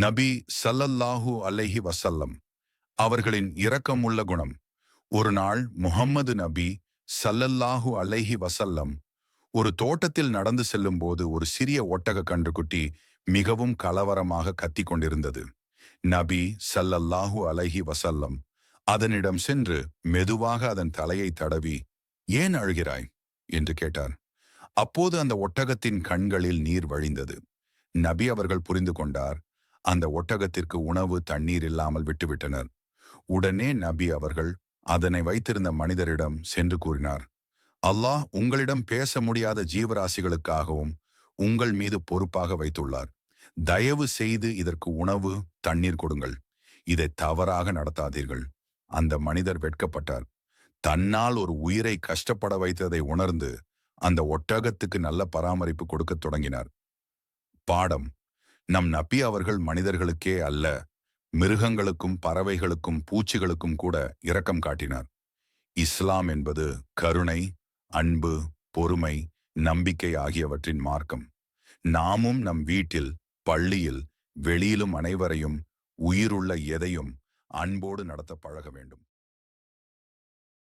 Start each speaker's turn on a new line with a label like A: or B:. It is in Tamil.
A: நபி ஸல்லல்லாஹு அலைஹி வஸல்லம் அவர்களின் இரக்கமுள்ள குணம். ஒரு நாள் முஹம்மது நபி ஸல்லல்லாஹு அலைஹி வஸல்லம் ஒரு தோட்டத்தில் நடந்து செல்லும்போது ஒரு சிறிய ஒட்டக கன்றுக்குட்டி மிகவும் கலவரமாக கத்திக் கொண்டிருந்தது. நபி ஸல்லல்லாஹு அலைஹி வஸல்லம் அதனிடம் சென்று மெதுவாக அதன் தலையை தடவி, "ஏன் அழுகிறாய்?" என்று கேட்டார். அப்போது அந்த ஒட்டகத்தின் கண்களில் நீர் வழிந்தது. நபி அவர்கள் புரிந்து கொண்டார், அந்த ஒட்டகத்திற்கு உணவு தண்ணீர் இல்லாமல் விட்டுவிட்டனர். உடனே நபி அவர்கள் அதனை வைத்திருந்த மனிதரிடம் சென்று கூறினார், "அல்லாஹ் உங்களிடம் பேச முடியாத ஜீவராசிகளுக்காகவும் உங்கள் மீது பொறுப்பாக வைத்துள்ளார். தயவு செய்து இதற்கு உணவு தண்ணீர் கொடுங்கள். இதை தவறாக நடத்தாதீர்கள்." அந்த மனிதர் வெட்கப்பட்டார். தன்னால் ஒரு உயிரை கஷ்டப்பட வைத்ததை உணர்ந்து அந்த ஒட்டகத்துக்கு நல்ல பராமரிப்பு கொடுக்கத் தொடங்கினார். பாடம்: நம் நபி அவர்கள் மனிதர்களுக்கே அல்ல, மிருகங்களுக்கும் பறவைகளுக்கும் பூச்சிகளுக்கும் கூட இரக்கம் காட்டினார். இஸ்லாம் என்பது கருணை, அன்பு, பொறுமை, நம்பிக்கை ஆகியவற்றின் மார்க்கம். நாமும் நம் வீட்டில், பள்ளியில், வெளியிலும் அனைவரையும், உயிருள்ள எதையும் அன்போடு நடத்த பழக வேண்டும்.